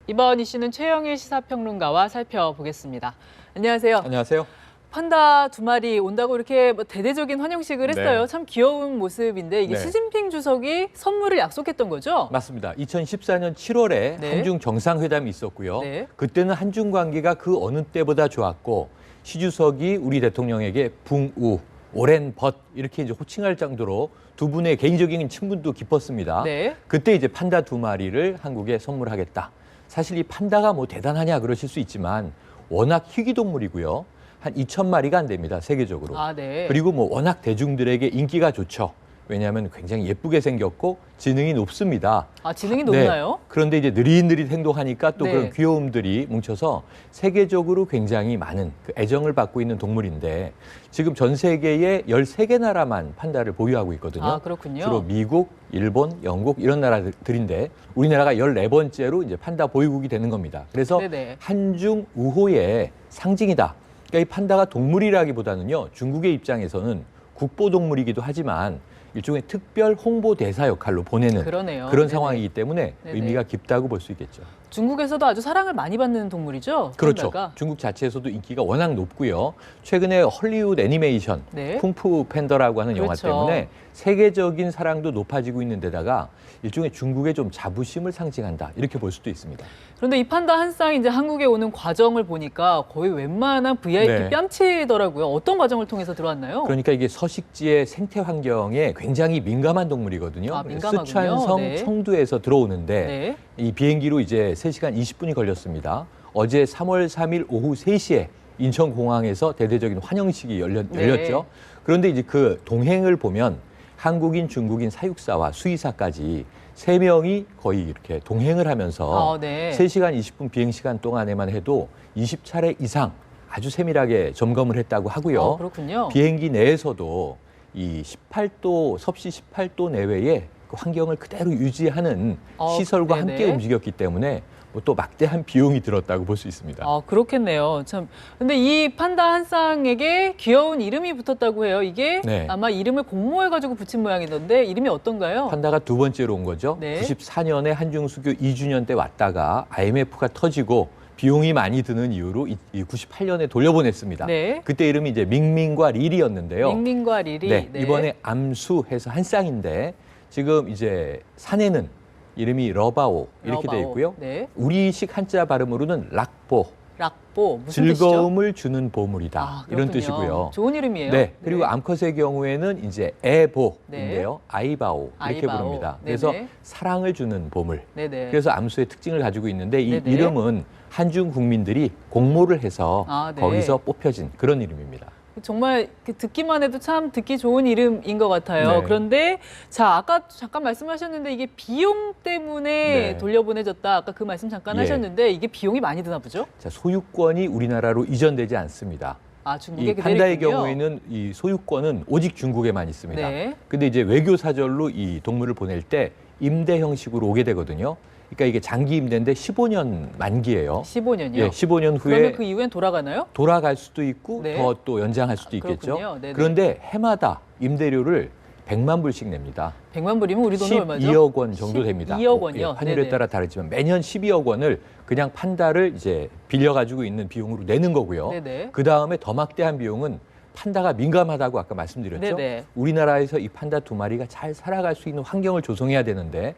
이번 이슈는 최영일 시사평론가와 살펴보겠습니다. 안녕하세요. 안녕하세요. 판다 두 마리 온다고 이렇게 대대적인 환영식을 했어요. 네. 참 귀여운 모습인데 이게 네. 시진핑 주석이 선물을 약속했던 거죠? 맞습니다. 2014년 7월에 네. 한중 정상회담이 있었고요. 네. 그때는 한중 관계가 그 어느 때보다 좋았고 시 주석이 우리 대통령에게 붕우, 오랜 벗 이렇게 이제 호칭할 정도로 두 분의 개인적인 친분도 깊었습니다. 네. 그때 이제 판다 두 마리를 한국에 선물하겠다. 사실 이 판다가 뭐 대단하냐 그러실 수 있지만 워낙 희귀동물이고요. 한 2,000마리가 안 됩니다, 세계적으로. 아, 네. 그리고 뭐 워낙 대중들에게 인기가 좋죠. 왜냐하면 굉장히 예쁘게 생겼고 지능이 높습니다. 아, 지능이 네. 높나요? 그런데 이제 느릿느릿 행동하니까 또 네. 그런 귀여움들이 뭉쳐서 세계적으로 굉장히 많은 그 애정을 받고 있는 동물인데 지금 전 세계에 13개 나라만 판다를 보유하고 있거든요. 아, 그렇군요. 주로 미국, 일본, 영국 이런 나라들인데 우리나라가 14번째로 이제 판다 보유국이 되는 겁니다. 그래서 네네. 한중 우호의 상징이다. 그러니까 이 판다가 동물이라기보다는요. 중국의 입장에서는 국보동물이기도 하지만 일종의 특별 홍보대사 역할로 보내는 그러네요. 그런 네네. 상황이기 때문에 네네. 의미가 깊다고 볼 수 있겠죠. 중국에서도 아주 사랑을 많이 받는 동물이죠? 그렇죠. 판다가. 중국 자체에서도 인기가 워낙 높고요. 최근에 헐리우드 애니메이션 네. 쿵푸 팬더라고 하는 영화 그렇죠. 때문에 세계적인 사랑도 높아지고 있는 데다가 일종의 중국의 좀 자부심을 상징한다. 이렇게 볼 수도 있습니다. 그런데 이 판다 한 쌍이 이제 한국에 오는 과정을 보니까 거의 웬만한 VIP 네. 뺨치더라고요. 어떤 과정을 통해서 들어왔나요? 그러니까 이게 서식지의 생태 환경에 굉장히 민감한 동물이거든요. 아, 민감하군요. 쓰촨성 네. 청두에서 들어오는데 네. 이 비행기로 이제 3시간 20분이 걸렸습니다. 어제 3월 3일 오후 3시에 인천공항에서 대대적인 환영식이 열렸죠. 그런데 이제 그 동행을 보면 한국인, 중국인 사육사와 수의사까지 3명이 거의 이렇게 동행을 하면서 아, 네. 3시간 20분 비행 시간 동안에만 해도 20차례 이상 아주 세밀하게 점검을 했다고 하고요. 그렇군요. 비행기 내에서도 이 18도, 섭씨 18도 내외의 그 환경을 그대로 유지하는 시설과 네네. 함께 움직였기 때문에 뭐 또 막대한 비용이 들었다고 볼 수 있습니다. 아, 그렇겠네요. 참. 근데 이 판다 한 쌍에게 귀여운 이름이 붙었다고 해요. 이게 네. 아마 이름을 공모해가지고 붙인 모양이던데 이름이 어떤가요? 판다가 두 번째로 온 거죠. 네. 94년에 한중수교 2주년 때 왔다가 IMF가 터지고 비용이 많이 드는 이유로 98년에 돌려보냈습니다. 네. 그때 이름이 이제 밍밍과 리리였는데요. 밍밍과 리리. 네, 이번에 암수해서 한 쌍인데 지금 이제 사내는 이름이 러바오 이렇게 돼 러바오. 있고요. 네. 우리식 한자 발음으로는 락보, 락보. 무슨 뜻이죠? 즐거움을 주는 보물이다. 아, 이런 그렇군요. 뜻이고요. 좋은 이름이에요. 네, 그리고 암컷의 경우에는 이제 애보인데요. 네. 아이바오 이렇게 아이바오. 부릅니다. 네네. 그래서 사랑을 주는 보물. 네네. 그래서 암수의 특징을 가지고 있는데 이 네네. 이름은 한중 국민들이 공모를 해서 아, 네. 거기서 뽑혀진 그런 이름입니다. 정말 듣기만 해도 참 듣기 좋은 이름인 것 같아요. 네. 그런데 자, 아까 잠깐 말씀하셨는데 이게 비용 때문에 네. 돌려보내졌다. 아까 그 말씀 잠깐 예. 하셨는데 이게 비용이 많이 드나 보죠? 자, 소유권이 우리나라로 이전되지 않습니다. 아, 중국에 이 그대로 판다의 있군요. 경우에는 이 소유권은 오직 중국에만 있습니다. 네. 근데 이제 외교 사절로 이 동물을 보낼 때 임대 형식으로 오게 되거든요. 그러니까 이게 장기 임대인데 15년 만기예요. 15년이요? 예, 15년 후에 그러면 그 이후엔 돌아가나요? 돌아갈 수도 있고 네. 더 또 연장할 수도 있겠죠. 그렇군요. 네네. 그런데 해마다 임대료를 100만 불씩 냅니다. 100만 불이면 우리 돈은 얼마죠? 12억 원 정도 됩니다. 12억 원이요? 예, 환율에 네네. 따라 다르지만 매년 12억 원을 그냥 판다를 이제 빌려 가지고 있는 비용으로 내는 거고요. 네네. 그 다음에 더 막대한 비용은 판다가 민감하다고 아까 말씀드렸죠. 네네. 우리나라에서 이 판다 두 마리가 잘 살아갈 수 있는 환경을 조성해야 되는데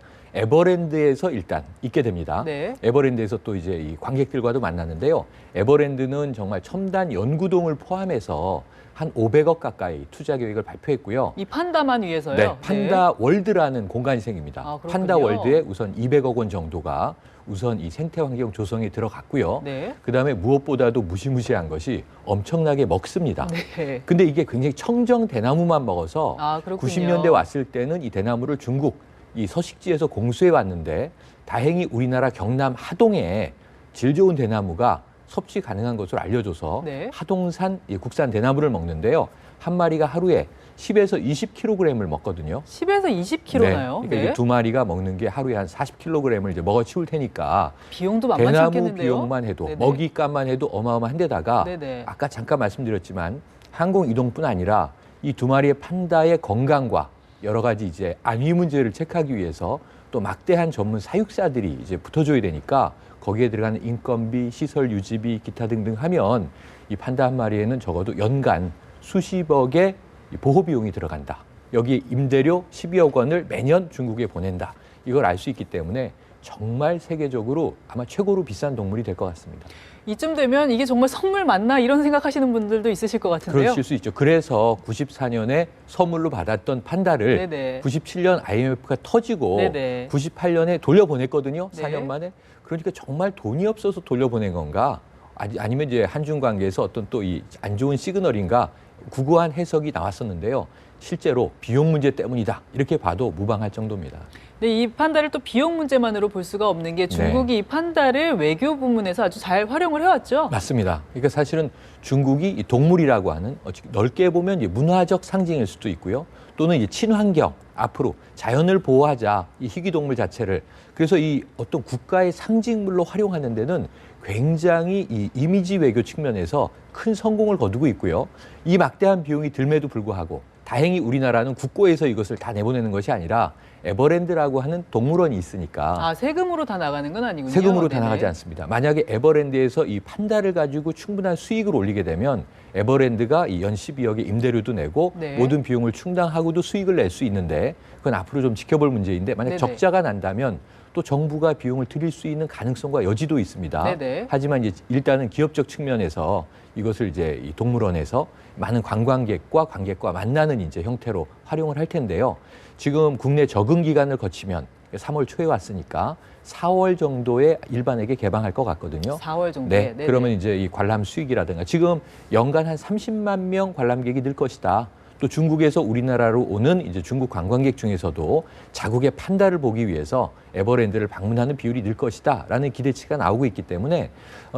에버랜드에서 일단 있게 됩니다. 네. 에버랜드에서 또 이제 이 관객들과도 만났는데요. 에버랜드는 정말 첨단 연구동을 포함해서 한 500억 가까이 투자 계획을 발표했고요. 이 판다만 위해서요? 네, 판다 월드라는 공간이 생깁니다. 아, 그렇군요. 판다 월드에 우선 200억 원 정도가 우선 이 생태 환경 조성에 들어갔고요. 네. 그다음에 무엇보다도 무시무시한 것이 엄청나게 먹습니다. 네. 근데 이게 굉장히 청정 대나무만 먹어서 아, 그렇군요. 90년대 왔을 때는 이 대나무를 중국 이 서식지에서 공수해 왔는데 다행히 우리나라 경남 하동에 질 좋은 대나무가 섭취 가능한 것으로 알려줘서 네. 하동산 이 국산 대나무를 먹는데요. 한 마리가 하루에 10에서 20kg을 먹거든요. 10에서 20kg나요? 네. 그러니까 이게 두 마리가 먹는 게 하루에 한 40kg을 이제 먹어 치울 테니까 비용도 만만치 대나무 않겠는데요? 비용만 해도 네네. 먹이값만 해도 어마어마한데다가 네네. 아까 잠깐 말씀드렸지만 항공 이동뿐 아니라 이 두 마리의 판다의 건강과 여러 가지 이제 안위 문제를 체크하기 위해서 또 막대한 전문 사육사들이 이제 붙어줘야 되니까 거기에 들어가는 인건비, 시설 유지비, 기타 등등 하면 이 판다 한 마리에는 적어도 연간 수십억의 보호 비용이 들어간다. 여기 임대료 12억 원을 매년 중국에 보낸다. 이걸 알 수 있기 때문에 정말 세계적으로 아마 최고로 비싼 동물이 될 것 같습니다. 이쯤 되면 이게 정말 선물 맞나 이런 생각하시는 분들도 있으실 것 같은데요. 그러실 수 있죠. 그래서 94년에 선물로 받았던 판다를 네네. 97년 IMF가 터지고 네네. 98년에 돌려보냈거든요. 네. 4년 만에. 그러니까 정말 돈이 없어서 돌려보낸 건가? 아니면 이제 한중 관계에서 어떤 또 이 안 좋은 시그널인가? 구구한 해석이 나왔었는데요. 실제로 비용 문제 때문이다. 이렇게 봐도 무방할 정도입니다. 네, 이 판다를 또 비용 문제만으로 볼 수가 없는 게 중국이 이 판다를 외교 부문에서 아주 잘 활용을 해왔죠. 맞습니다. 그러니까 사실은 중국이 이 동물이라고 하는 넓게 보면 이제 문화적 상징일 수도 있고요. 또는 이제 친환경, 앞으로 자연을 보호하자, 이 희귀동물 자체를. 그래서 이 어떤 국가의 상징물로 활용하는 데는 굉장히 이 이미지 외교 측면에서 큰 성공을 거두고 있고요. 이 막대한 비용이 들매도 불구하고 다행히 우리나라는 국고에서 이것을 다 내보내는 것이 아니라 에버랜드라고 하는 동물원이 있으니까. 아, 세금으로 다 나가는 건 아니군요. 세금으로 다 네네. 나가지 않습니다. 만약에 에버랜드에서 이 판다를 가지고 충분한 수익을 올리게 되면 에버랜드가 이 연 12억의 임대료도 내고 네. 모든 비용을 충당하고도 수익을 낼 수 있는데 그건 앞으로 좀 지켜볼 문제인데 만약 네네. 적자가 난다면 또 정부가 비용을 드릴 수 있는 가능성과 여지도 있습니다. 네네. 하지만 이제 일단은 기업적 측면에서 이것을 이제 이 동물원에서 많은 관광객과 관객과 만나는 이제 형태로 활용을 할 텐데요. 지금 국내 적응 기간을 거치면 3월 초에 왔으니까 4월 정도에 일반에게 개방할 것 같거든요. 4월 정도에. 네. 네네. 그러면 이제 이 관람 수익이라든가 지금 연간 한 30만 명 관람객이 늘 것이다. 또 중국에서 우리나라로 오는 이제 중국 관광객 중에서도 자국의 판다를 보기 위해서 에버랜드를 방문하는 비율이 늘 것이다라는 기대치가 나오고 있기 때문에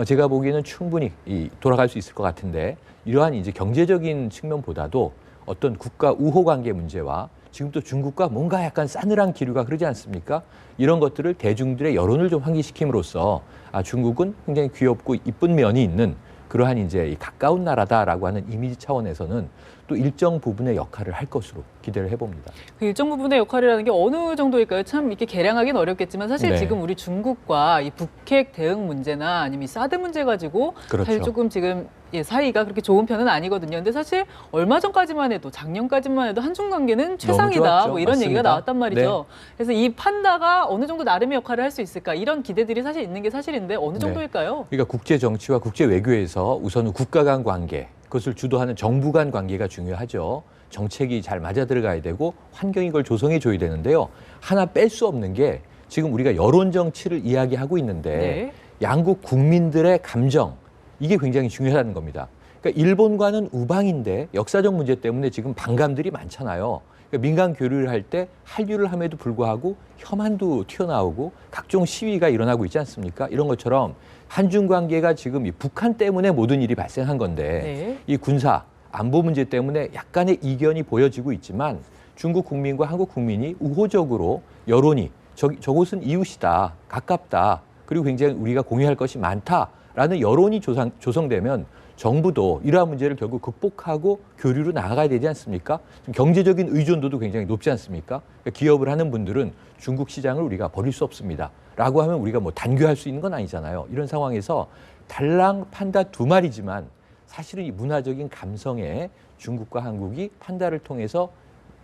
제가 보기에는 충분히 돌아갈 수 있을 것 같은데 이러한 이제 경제적인 측면보다도 어떤 국가 우호 관계 문제와 지금 또 중국과 뭔가 약간 싸늘한 기류가 흐르지 않습니까? 이런 것들을 대중들의 여론을 좀 환기시킴으로써 중국은 굉장히 귀엽고 이쁜 면이 있는 그러한 이제 이 가까운 나라다라고 하는 이미지 차원에서는 또 일정 부분의 역할을 할 것으로 기대를 해봅니다. 그 일정 부분의 역할이라는 게 어느 정도일까요? 참 이렇게 계량하기는 어렵겠지만 사실 네. 지금 우리 중국과 이 북핵 대응 문제나 아니면 이 사드 문제 가지고 그렇죠. 사실 조금 지금 사이가 그렇게 좋은 편은 아니거든요. 근데 사실 얼마 전까지만 해도 작년까지만 해도 한중 관계는 최상이다. 좋았죠. 뭐 이런 얘기가 맞습니다. 나왔단 말이죠. 네. 그래서 이 판다가 어느 정도 나름의 역할을 할 수 있을까? 이런 기대들이 사실 있는 게 사실인데 어느 정도일까요? 그러니까 국제 정치와 국제 외교에서 우선은 국가 간 관계, 그것을 주도하는 정부 간 관계가 중요하죠. 정책이 잘 맞아 들어가야 되고 환경이 그걸 조성해 줘야 되는데요. 하나 뺄 수 없는 게 지금 우리가 여론 정치를 이야기하고 있는데 네. 양국 국민들의 감정 이게 굉장히 중요하다는 겁니다. 그러니까 일본과는 우방인데 역사적 문제 때문에 지금 반감들이 많잖아요. 그러니까 민간 교류를 할 때 한류를 함에도 불구하고 혐한도 튀어나오고 각종 시위가 일어나고 있지 않습니까? 이런 것처럼 한중 관계가 지금 이 북한 때문에 모든 일이 발생한 건데 네. 이 군사 안보 문제 때문에 약간의 이견이 보여지고 있지만 중국 국민과 한국 국민이 우호적으로 여론이 저곳은 이웃이다, 가깝다, 그리고 굉장히 우리가 공유할 것이 많다라는 여론이 조성되면 정부도 이러한 문제를 결국 극복하고 교류로 나아가야 되지 않습니까? 지금 경제적인 의존도도 굉장히 높지 않습니까? 그러니까 기업을 하는 분들은 중국 시장을 우리가 버릴 수 없습니다. 라고 하면 우리가 뭐 단교할 수 있는 건 아니잖아요. 이런 상황에서 달랑 판다 두 마리지만 사실은 이 문화적인 감성에 중국과 한국이 판다를 통해서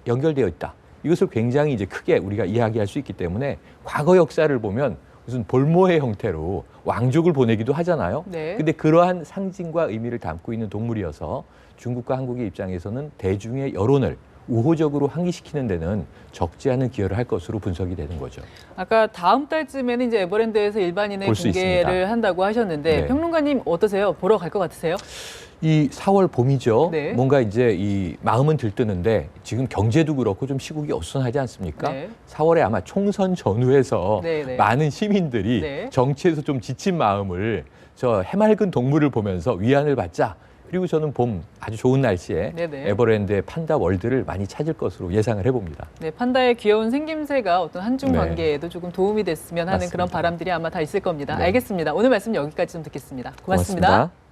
연결되어 있다. 이것을 굉장히 이제 크게 우리가 이야기할 수 있기 때문에 과거 역사를 보면 무슨 볼모의 형태로 왕족을 보내기도 하잖아요. 네. 근데 그러한 상징과 의미를 담고 있는 동물이어서 중국과 한국의 입장에서는 대중의 여론을 우호적으로 환기시키는 데는 적지 않은 기여를 할 것으로 분석이 되는 거죠. 아까 다음 달쯤에는 이제 에버랜드에서 일반인의 볼수 공개를 있습니다. 한다고 하셨는데 네. 평론가님 어떠세요? 보러 갈 것 같으세요? 이 4월 봄이죠. 네. 뭔가 이제 이 마음은 들뜨는데 지금 경제도 그렇고 좀 시국이 어수선하지 않습니까? 네. 4월에 아마 총선 전후에서 네, 네. 많은 시민들이 네. 정치에서 좀 지친 마음을 저 해맑은 동물을 보면서 위안을 받자. 그리고 저는 봄 아주 좋은 날씨에 네, 네. 에버랜드의 판다 월드를 많이 찾을 것으로 예상을 해봅니다. 네, 판다의 귀여운 생김새가 어떤 한중 네. 관계에도 조금 도움이 됐으면 하는 맞습니다. 그런 바람들이 아마 다 있을 겁니다. 네. 알겠습니다. 오늘 말씀 여기까지 좀 듣겠습니다. 고맙습니다. 고맙습니다.